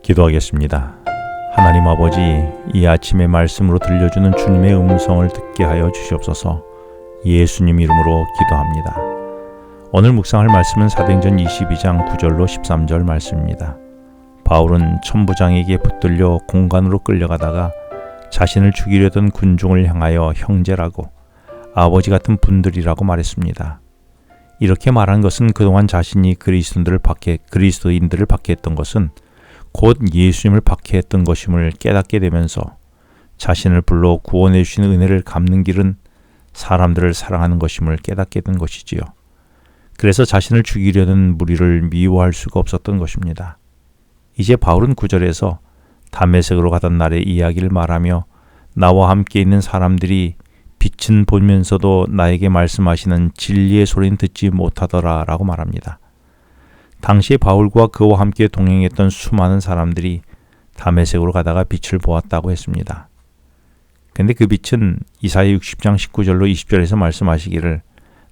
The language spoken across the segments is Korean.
기도하겠습니다. 하나님 아버지, 이 아침의 말씀으로 들려주는 주님의 음성을 듣게 하여 주시옵소서. 예수님 이름으로 기도합니다. 오늘 묵상할 말씀은 사도행전 22장 9절로 13절 말씀입니다. 바울은 천부장에게 붙들려 공간으로 끌려가다가 자신을 죽이려던 군중을 향하여 형제라고, 아버지 같은 분들이라고 말했습니다. 이렇게 말한 것은 그동안 자신이 그리스도인들을 박해했던 것은 곧 예수님을 박해했던 것임을 깨닫게 되면서 자신을 불러 구원해 주시는 은혜를 갚는 길은 사람들을 사랑하는 것임을 깨닫게 된 것이지요. 그래서 자신을 죽이려는 무리를 미워할 수가 없었던 것입니다. 이제 바울은 9절에서 다메섹으로 가던 날의 이야기를 말하며 나와 함께 있는 사람들이 빛은 보면서도 나에게 말씀하시는 진리의 소리는 듣지 못하더라 라고 말합니다. 당시 바울과 그와 함께 동행했던 수많은 사람들이 다메섹으로 가다가 빛을 보았다고 했습니다. 근데 그 빛은 이사야 60장 19절로 20절에서 말씀하시기를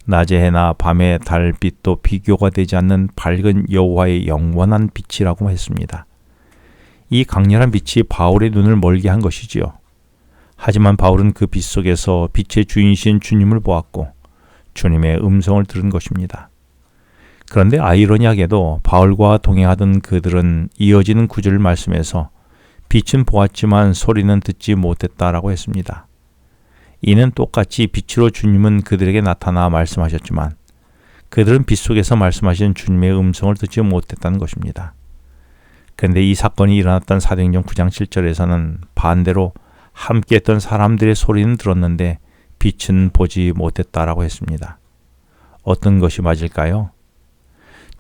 낮의 해나 밤의 달빛도 비교가 되지 않는 밝은 여호와의 영원한 빛이라고 했습니다. 이 강렬한 빛이 바울의 눈을 멀게 한 것이지요. 하지만 바울은 그 빛 속에서 빛의 주인이신 주님을 보았고 주님의 음성을 들은 것입니다. 그런데 아이러니하게도 바울과 동행하던 그들은 이어지는 9절 말씀에서 빛은 보았지만 소리는 듣지 못했다라고 했습니다. 이는 똑같이 빛으로 주님은 그들에게 나타나 말씀하셨지만 그들은 빛 속에서 말씀하신 주님의 음성을 듣지 못했다는 것입니다. 그런데 이 사건이 일어났던 사도행전 9장 7절에서는 반대로 함께했던 사람들의 소리는 들었는데 빛은 보지 못했다라고 했습니다. 어떤 것이 맞을까요?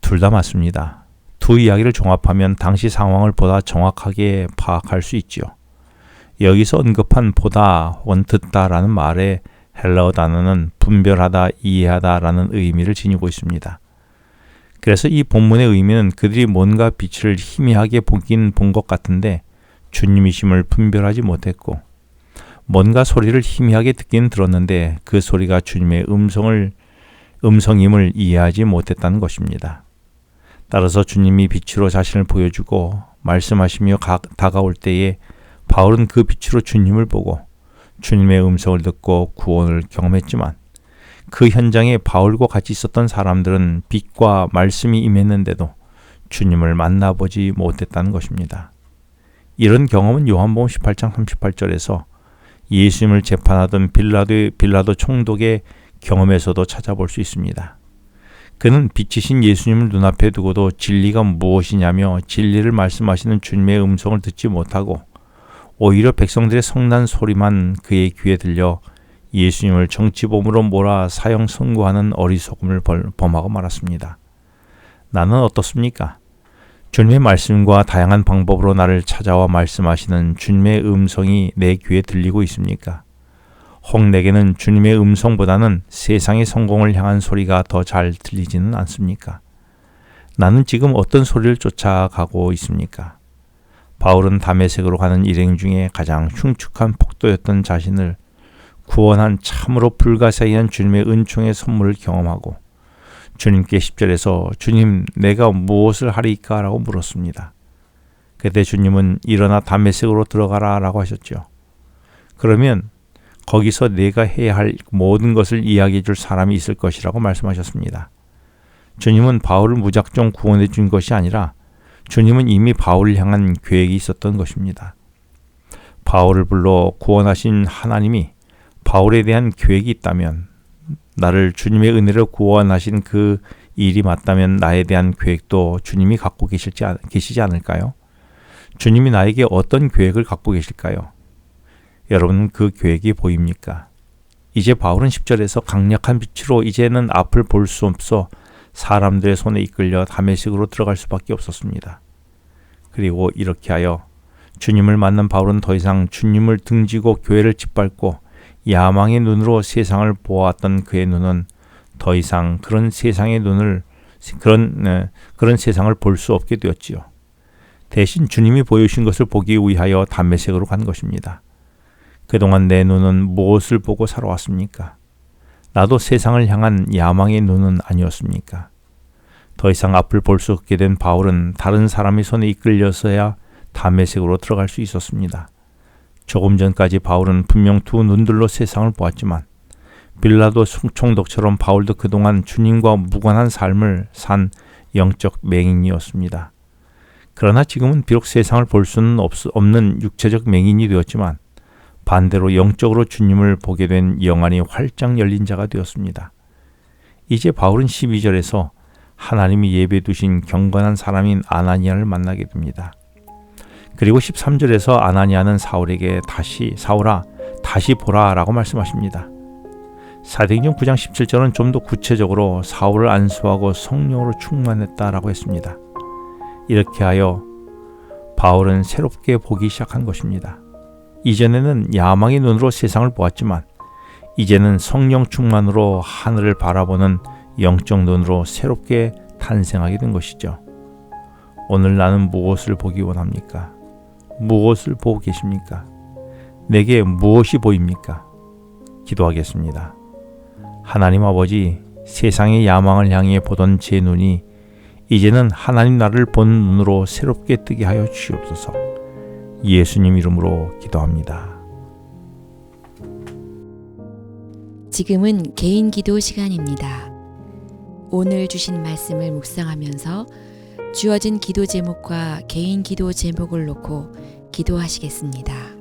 둘 다 맞습니다. 두 이야기를 종합하면 당시 상황을 보다 정확하게 파악할 수 있지요. 여기서 언급한 보다 혹은 듣다라는 말의 헬라어 단어는 분별하다, 이해하다라는 의미를 지니고 있습니다. 그래서 이 본문의 의미는 그들이 뭔가 빛을 희미하게 보긴 본 것 같은데 주님이심을 분별하지 못했고 뭔가 소리를 희미하게 듣긴 들었는데 그 소리가 주님의 음성임을 이해하지 못했다는 것입니다. 따라서 주님이 빛으로 자신을 보여주고 말씀하시며 다가올 때에 바울은 그 빛으로 주님을 보고 주님의 음성을 듣고 구원을 경험했지만 그 현장에 바울과 같이 있었던 사람들은 빛과 말씀이 임했는데도 주님을 만나보지 못했다는 것입니다. 이런 경험은 요한복음 18장 38절에서 예수님을 재판하던 빌라도 총독의 경험에서도 찾아볼 수 있습니다. 그는 빛이신 예수님을 눈앞에 두고도 진리가 무엇이냐며 진리를 말씀하시는 주님의 음성을 듣지 못하고 오히려 백성들의 성난 소리만 그의 귀에 들려 예수님을 정치범으로 몰아 사형 선고하는 어리석음을 범하고 말았습니다. 나는 어떻습니까? 주님의 말씀과 다양한 방법으로 나를 찾아와 말씀하시는 주님의 음성이 내 귀에 들리고 있습니까? 혹 내게는 주님의 음성보다는 세상의 성공을 향한 소리가 더 잘 들리지는 않습니까? 나는 지금 어떤 소리를 쫓아가고 있습니까? 바울은 다메섹으로 가는 일행 중에 가장 흉측한 폭도였던 자신을 구원한 참으로 불가사의한 주님의 은총의 선물을 경험하고 주님께 10절에서 주님 내가 무엇을 하리까? 라고 물었습니다. 그때 주님은 일어나 다메섹으로 들어가라 라고 하셨죠. 그러면 거기서 내가 해야 할 모든 것을 이야기해 줄 사람이 있을 것이라고 말씀하셨습니다. 주님은 바울을 무작정 구원해 준 것이 아니라 주님은 이미 바울을 향한 계획이 있었던 것입니다. 바울을 불러 구원하신 하나님이 바울에 대한 계획이 있다면 나를 주님의 은혜로 구원하신 그 일이 맞다면 나에 대한 계획도 주님이 갖고 계시지 않을까요? 주님이 나에게 어떤 계획을 갖고 계실까요? 여러분 그 계획이 보입니까? 이제 바울은 10절에서 강력한 빛으로 이제는 앞을 볼 수 없어 사람들의 손에 이끌려 다메섹으로 들어갈 수밖에 없었습니다. 그리고 이렇게 하여 주님을 만난 바울은 더 이상 주님을 등지고 교회를 짓밟고 야망의 눈으로 세상을 보아왔던 그의 눈은 더 이상 그런 세상의 그런 세상을 볼 수 없게 되었지요. 대신 주님이 보여주신 것을 보기 위하여 다메섹으로 간 것입니다. 그동안 내 눈은 무엇을 보고 살아왔습니까? 나도 세상을 향한 야망의 눈은 아니었습니까? 더 이상 앞을 볼 수 없게 된 바울은 다른 사람의 손에 이끌려서야 담메색으로 들어갈 수 있었습니다. 조금 전까지 바울은 분명 두 눈들로 세상을 보았지만 빌라도 총독처럼 바울도 그동안 주님과 무관한 삶을 산 영적 맹인이었습니다. 그러나 지금은 비록 세상을 볼 수는 없는 육체적 맹인이 되었지만 반대로 영적으로 주님을 보게 된 영안이 활짝 열린 자가 되었습니다. 이제 바울은 12절에서 하나님이 예배 두신 경건한 사람인 아나니아를 만나게 됩니다. 그리고 13절에서 아나니아는 사울에게 사울아 다시 보라 라고 말씀하십니다. 사도행전 9장 17절은 좀 더 구체적으로 사울을 안수하고 성령으로 충만했다라고 했습니다. 이렇게 하여 바울은 새롭게 보기 시작한 것입니다. 이전에는 야망의 눈으로 세상을 보았지만 이제는 성령 충만으로 하늘을 바라보는 영적 눈으로 새롭게 탄생하게 된 것이죠. 오늘 나는 무엇을 보기 원합니까? 무엇을 보고 계십니까? 내게 무엇이 보입니까? 기도하겠습니다. 하나님 아버지, 세상의 야망을 향해 보던 제 눈이 이제는 하나님 나를 본 눈으로 새롭게 뜨게 하여 주시옵소서. 예수님 이름으로 기도합니다. 지금은 개인 기도 시간입니다. 오늘 주신 말씀을 묵상하면서 주어진 기도 제목과 개인 기도 제목을 놓고 기도하시겠습니다.